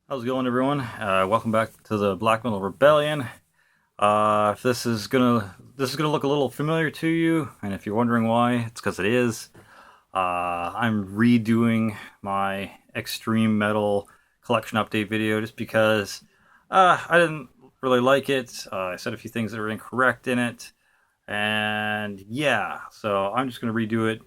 How's it going, everyone? Welcome back to the Black Metal Rebellion. If this is gonna look a little familiar to you, and if you're wondering why, it's because it is. I'm redoing my extreme metal collection update video just because I didn't really like it. I said a few things that were incorrect in it, and yeah, so I'm just gonna redo it.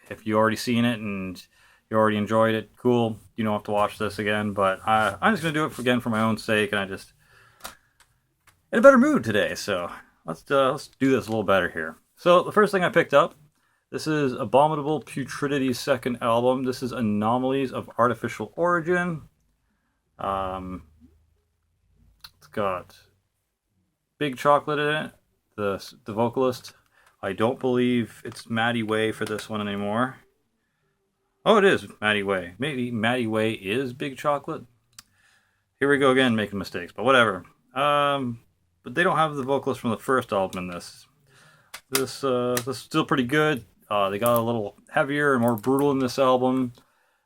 If you already seen it and you already enjoyed it, cool. You don't have to watch this again. But I'm just gonna do it again for my own sake, and I just in a better mood today. So let's do this a little better here. So the first thing I picked up, this is Abominable Putridity's second album. This is Anomalies of Artificial Origin. It's got Big Chocolate in it, the vocalist. I don't believe it's Maddie Way for this one anymore. Oh, it is Maddie Way. Maybe Maddie Way is Big Chocolate. Here we go again, making mistakes, but whatever. But they don't have the vocalist from the first album in this. This is still pretty good. They got a little heavier and more brutal in this album.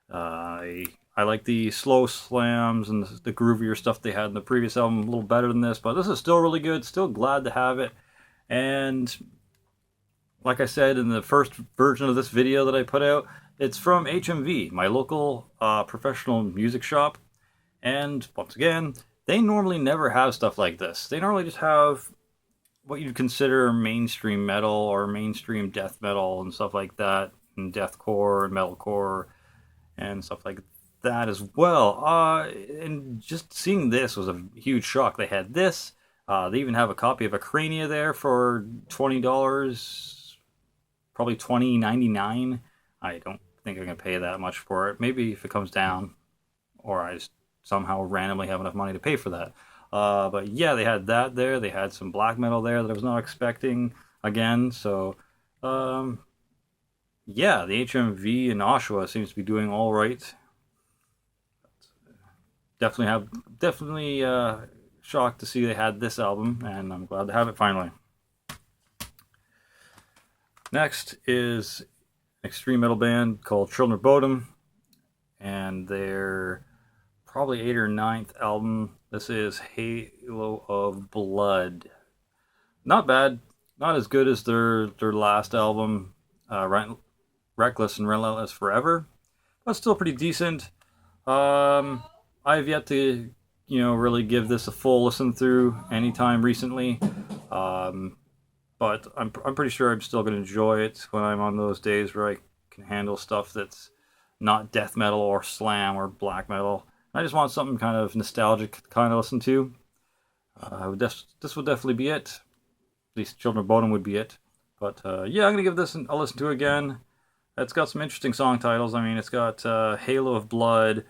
I like the slow slams and the groovier stuff they had in the previous album a little better than this, but this is still really good. Still glad to have it. And like I said in the first version of this video that I put out, it's from HMV, my local professional music shop. And once again, they normally never have stuff like this. They normally just have what you'd consider mainstream metal or mainstream death metal and stuff like that, and deathcore and metalcore and stuff like that as well. And just seeing this was a huge shock. They had this. They even have a copy of Acrania there for $20, probably $20.99. I don't think I'm gonna pay that much for it. Maybe if it comes down, or I just somehow randomly have enough money to pay for that. But yeah, they had that there. They had some black metal there that I was not expecting again. So yeah, the HMV in Oshawa seems to be doing all right. Definitely shocked to see they had this album, and I'm glad to have it finally. Next is an extreme metal band called Children of Bodom, and their probably 8th or 9th album. This is Halo of Blood. Not bad, not as good as their last album, Reckless and Relentless Forever, but still pretty decent. I've yet to, really give this a full listen through anytime recently. But I'm pretty sure I'm still going to enjoy it when I'm on those days where I can handle stuff that's not death metal or slam or black metal. I just want something kind of nostalgic to kind of listen to. This would definitely be it. At least Children of Bodom would be it. But yeah, I'm going to give this a listen to again. It's got some interesting song titles. I mean, it's got Halo of Blood,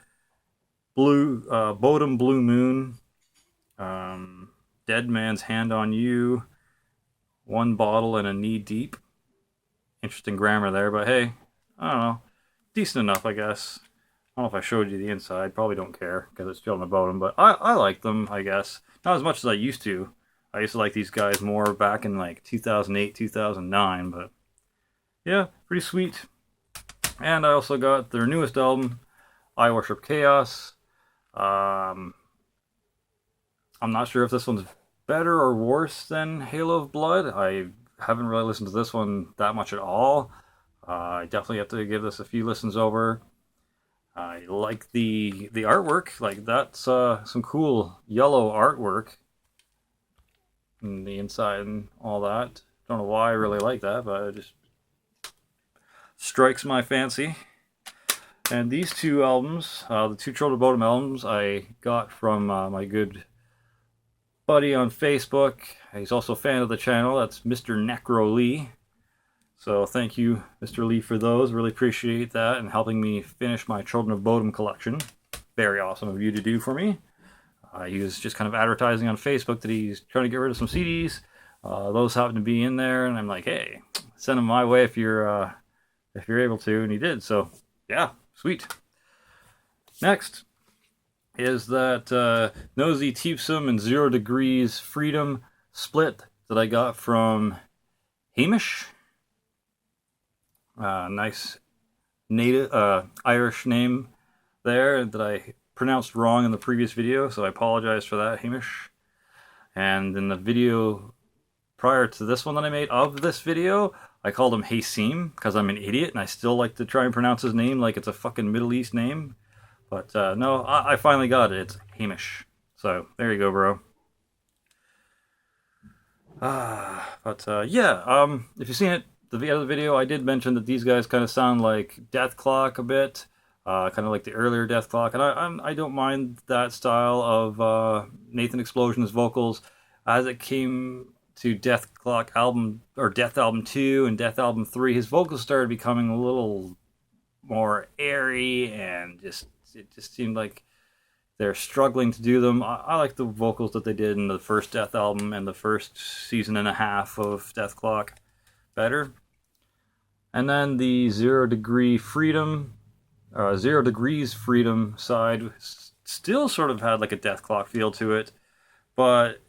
Bodom Blue Moon, Dead Man's Hand on You, One Bottle and a Knee Deep. Interesting grammar there, but hey, I don't know. Decent enough, I guess. I don't know if I showed you the inside. Probably don't care because it's Children of Bodom, but I like them, I guess. Not as much as I used to. I used to like these guys more back in like 2008, 2009, but yeah, pretty sweet. And I also got their newest album, I Worship Chaos. I'm not sure if this one's better or worse than Halo of Blood. I haven't really listened to this one that much at all. I definitely have to give this a few listens over. I like the artwork. Like, that's some cool yellow artwork in the inside and all that. Don't know why I really like that, but it just strikes my fancy. And these two albums, the two Children of Bodom albums, I got from my good buddy on Facebook. He's also a fan of the channel. That's Mr. Necro Lee. So thank you, Mr. Lee, for those. Really appreciate that and helping me finish my Children of Bodom collection. Very awesome of you to do for me. He was just kind of advertising on Facebook that he's trying to get rid of some CDs. Those happen to be in there, and I'm like, hey, send them my way if you're able to, and he did. So yeah, sweet. Next is that Nosy, Teepsome, and 0 Degrees Freedom split that I got from Hamish. Nice native Irish name there that I pronounced wrong in the previous video, so I apologize for that, Hamish. And in the video prior to this one that I made of this video, I called him Hasim because I'm an idiot and I still like to try and pronounce his name like it's a fucking Middle East name. But no, I finally got it. It's Hamish. So there you go, bro. Yeah, if you've seen it, the other video, I did mention that these guys kind of sound like Deathclock a bit, kind of like the earlier Deathclock, and I don't mind that style of Nathan Explosion's vocals. As it came to Deathclock album, or Death Album 2 and Death Album 3, his vocals started becoming a little more airy, and it just seemed like they're struggling to do them. I like the vocals that they did in the first Death album and the first season and a half of Deathclock better. And then the 0 Degrees Freedom side still sort of had like a Deathclock feel to it, but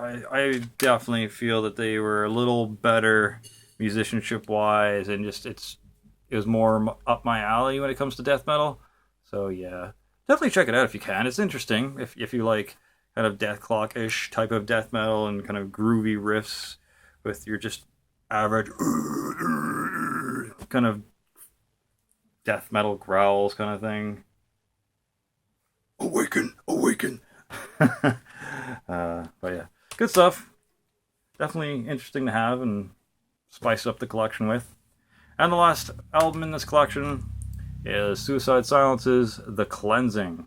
I definitely feel that they were a little better musicianship wise, and just it was more up my alley when it comes to death metal. So yeah, definitely check it out if you can. It's interesting if you like kind of Deathclock-ish type of death metal and kind of groovy riffs with your just average kind of death metal growls kind of thing. Awaken, awaken. But yeah, good stuff. Definitely interesting to have and spice up the collection with. And the last album in this collection is Suicide Silence's The Cleansing.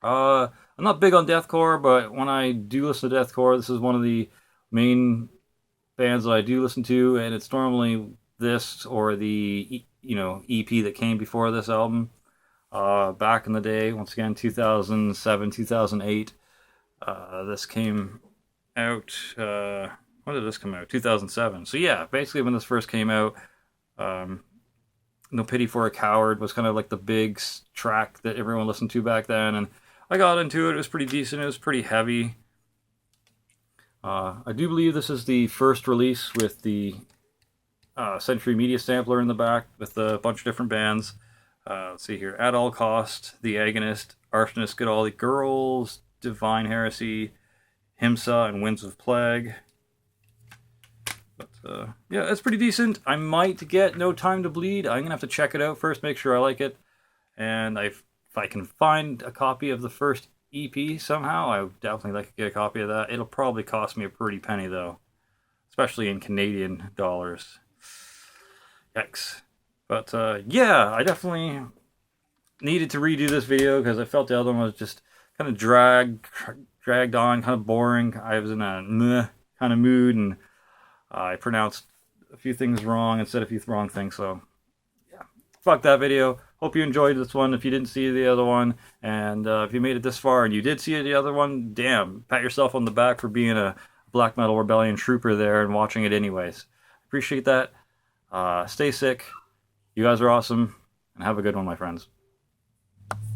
I'm not big on deathcore, but when I do listen to deathcore, this is one of the main bands that I do listen to, and it's normally this or the EP that came before this album. Back in the day, once again, 2007, 2008. This came out. When did this come out? 2007. So yeah, basically when this first came out, No Pity for a Coward was kind of like the big track that everyone listened to back then, and I got into it. It was pretty decent. It was pretty heavy. I do believe this is the first release with the Century Media sampler in the back with a bunch of different bands. Let's see here. At All Cost, The Agonist, Arsonist, Get All the Girls, Divine Heresy, Himsa, and Winds of Plague. But yeah, it's pretty decent. I might get No Time to Bleed. I'm going to have to check it out first, make sure I like it. And if I can find a copy of the first EP somehow, I would definitely like to get a copy of that. It'll probably cost me a pretty penny, though. Especially in Canadian dollars. Yikes. But yeah, I definitely needed to redo this video because I felt the other one was just kind of dragged on, kind of boring. I was in a meh kind of mood, and I pronounced a few things wrong and said a few wrong things, so yeah. Fuck that video. Hope you enjoyed this one if you didn't see the other one, and if you made it this far and you did see the other one, damn, pat yourself on the back for being a Black Metal Rebellion trooper there and watching it anyways. Appreciate that. Stay sick. You guys are awesome, and have a good one, my friends.